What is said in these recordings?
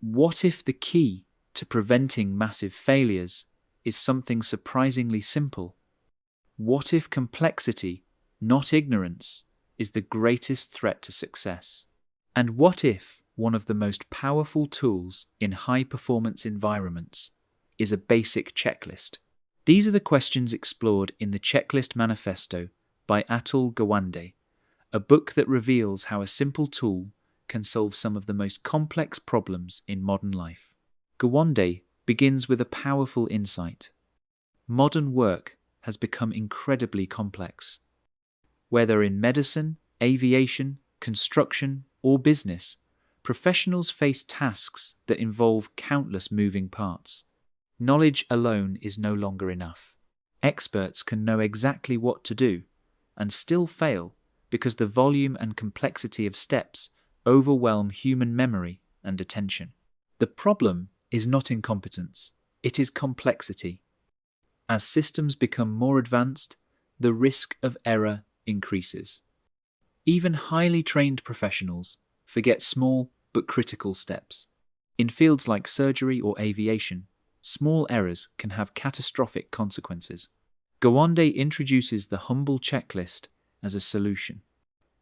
What if the key to preventing massive failures is something surprisingly simple? What if complexity, not ignorance, is the greatest threat to success? And what if one of the most powerful tools in high-performance environments is a basic checklist? These are the questions explored in the Checklist Manifesto by Atul Gawande, a book that reveals how a simple tool can solve some of the most complex problems in modern life. Gawande begins with a powerful insight. Modern work has become incredibly complex. Whether in medicine, aviation, construction, or business, professionals face tasks that involve countless moving parts. Knowledge alone is no longer enough. Experts can know exactly what to do and still fail because the volume and complexity of steps overwhelm human memory and attention. The problem is not incompetence, it is complexity. As systems become more advanced, the risk of error increases. Even highly trained professionals forget small but critical steps. In fields like surgery or aviation, small errors can have catastrophic consequences. Gawande introduces the humble checklist as a solution.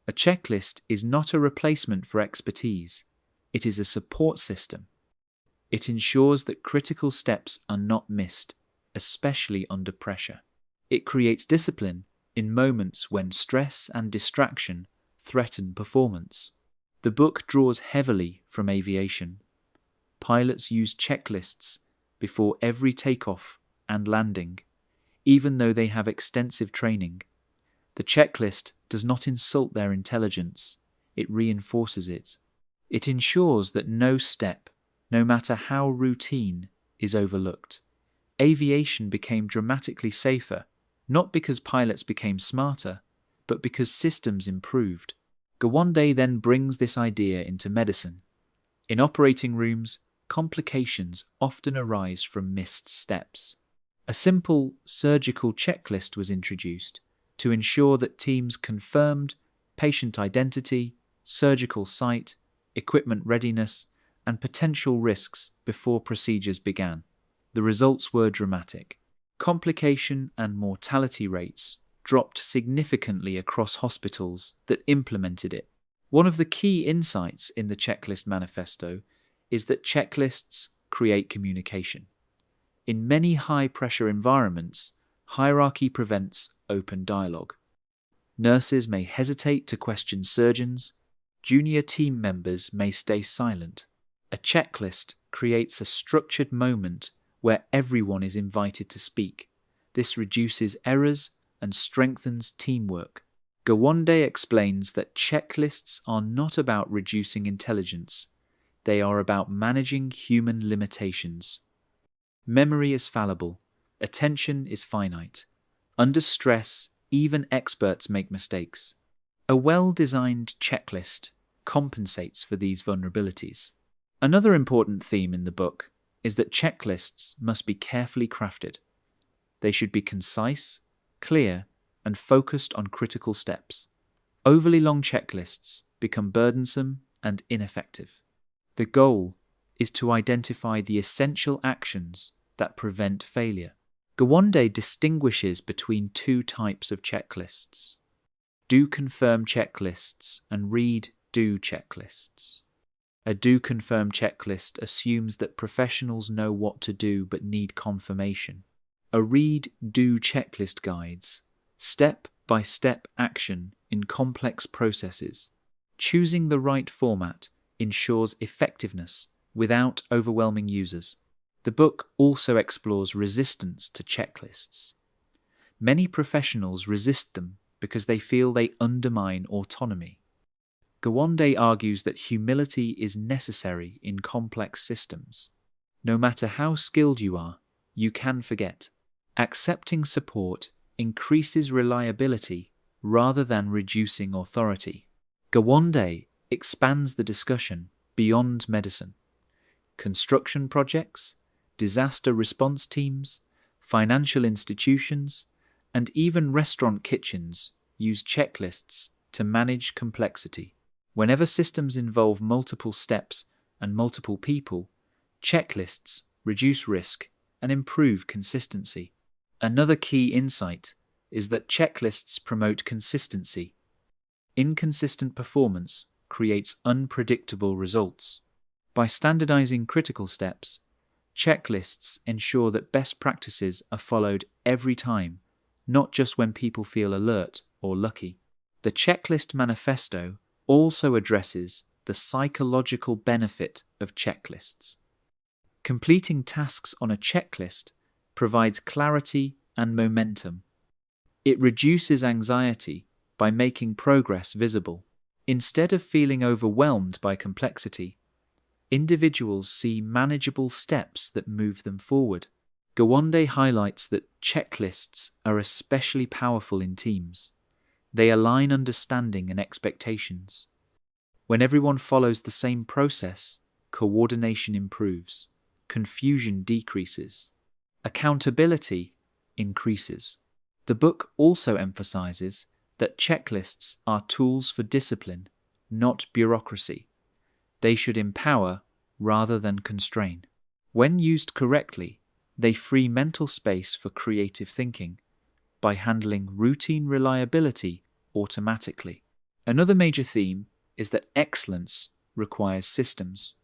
A checklist is not a replacement for expertise, it is a support system. It ensures that critical steps are not missed, especially under pressure. It creates discipline in moments when stress and distraction threaten performance. The book draws heavily from aviation. Pilots use checklists before every takeoff and landing, even though they have extensive training. The checklist does not insult their intelligence, it reinforces it. It ensures that no step, no matter how routine, is overlooked. Aviation became dramatically safer, not because pilots became smarter, but because systems improved. Gawande then brings this idea into medicine. In operating rooms, complications often arise from missed steps. A simple surgical checklist was introduced to ensure that teams confirmed patient identity, surgical site, equipment readiness, and potential risks before procedures began. The results were dramatic. Complication and mortality rates dropped significantly across hospitals that implemented it. One of the key insights in the Checklist Manifesto is that checklists create communication. In many high-pressure environments, hierarchy prevents open dialogue. Nurses may hesitate to question surgeons, junior team members may stay silent. A checklist creates a structured moment where everyone is invited to speak. This reduces errors and strengthens teamwork. Gawande explains that checklists are not about reducing intelligence, they are about managing human limitations. Memory is fallible, attention is finite. Under stress, even experts make mistakes. A well-designed checklist compensates for these vulnerabilities. Another important theme in the book is that checklists must be carefully crafted. They should be concise, clear, and focused on critical steps. Overly long checklists become burdensome and ineffective. The goal is to identify the essential actions that prevent failure. Gawande distinguishes between two types of checklists: do-confirm checklists and read-do checklists. A do-confirm checklist assumes that professionals know what to do but need confirmation. A read-do checklist guides step-by-step action in complex processes. Choosing the right format ensures effectiveness without overwhelming users. The book also explores resistance to checklists. Many professionals resist them because they feel they undermine autonomy. Gawande argues that humility is necessary in complex systems. No matter how skilled you are, you can forget. Accepting support increases reliability rather than reducing authority. Gawande expands the discussion beyond medicine. Construction projects, disaster response teams, financial institutions, and even restaurant kitchens use checklists to manage complexity. Whenever systems involve multiple steps and multiple people, Checklists reduce risk and improve consistency. Another key insight is that checklists promote consistency. Inconsistent performance creates unpredictable results. By standardizing critical steps, checklists ensure that best practices are followed every time, not just when people feel alert or lucky. The Checklist Manifesto also addresses the psychological benefit of checklists. Completing tasks on a checklist provides clarity and momentum. It reduces anxiety by making progress visible. Instead of feeling overwhelmed by complexity, individuals see manageable steps that move them forward. Gawande highlights that checklists are especially powerful in teams. They align understanding and expectations. When everyone follows the same process, coordination improves, confusion decreases, accountability increases. The book also emphasizes that checklists are tools for discipline, not bureaucracy. They should empower rather than constrain. When used correctly, they free mental space for creative thinking by handling routine reliability automatically. Another major theme is that excellence requires systems.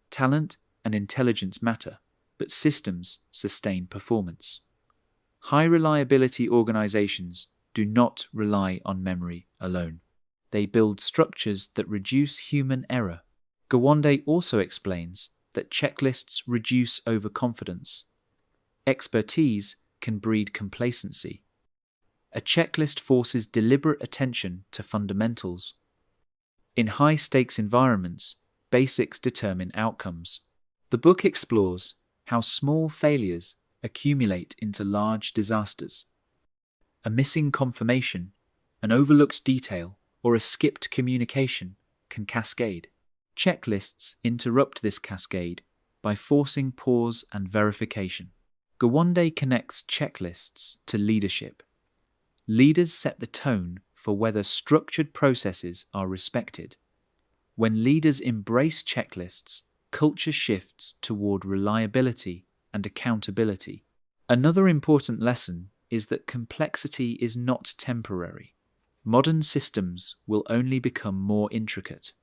Talent and intelligence matter, but systems sustain performance. High reliability organizations do not rely on memory alone. They build structures that reduce human error. Gawande also explains that checklists reduce overconfidence. Expertise can breed complacency. A checklist forces deliberate attention to fundamentals. In high-stakes environments, basics determine outcomes. The book explores how small failures accumulate into large disasters. A missing confirmation, an overlooked detail, or a skipped communication can cascade. Checklists interrupt this cascade by forcing pause and verification. Gawande connects checklists to leadership. Leaders set the tone for whether structured processes are respected. When leaders embrace checklists, culture shifts toward reliability and accountability. Another important lesson is that complexity is not temporary. Modern systems will only become more intricate.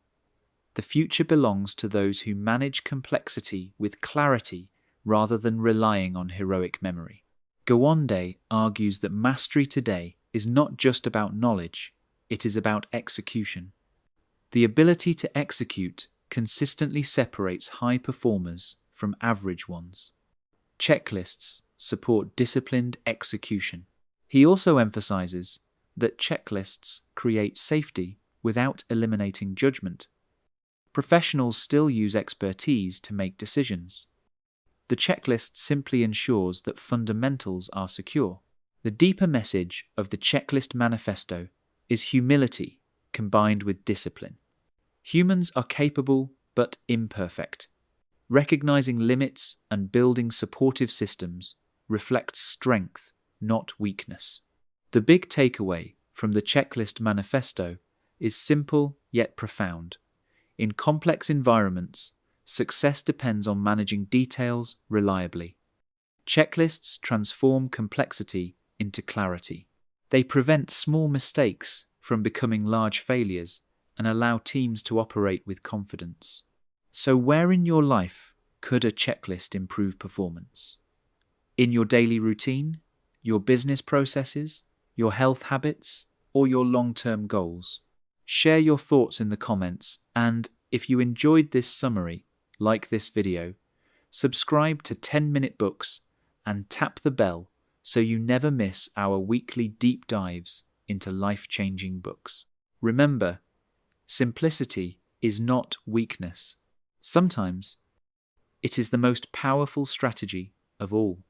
The future belongs to those who manage complexity with clarity rather than relying on heroic memory. Gawande argues that mastery today is not just about knowledge, it is about execution. The ability to execute consistently separates high performers from average ones. Checklists support disciplined execution. He also emphasizes that checklists create safety without eliminating judgment. Professionals still use expertise to make decisions. The checklist simply ensures that fundamentals are secure. The deeper message of the Checklist Manifesto is humility combined with discipline. Humans are capable but imperfect. Recognizing limits and building supportive systems reflects strength, not weakness. The big takeaway from the Checklist Manifesto is simple yet profound. In complex environments, success depends on managing details reliably. Checklists transform complexity into clarity. They prevent small mistakes from becoming large failures and allow teams to operate with confidence. So where in your life could a checklist improve performance? In your daily routine, your business processes, your health habits, or your long-term goals? Share your thoughts in the comments, and if you enjoyed this summary, like this video, subscribe to 10-Minute Books and tap the bell so you never miss our weekly deep dives into life-changing books. Remember, simplicity is not weakness. Sometimes, it is the most powerful strategy of all.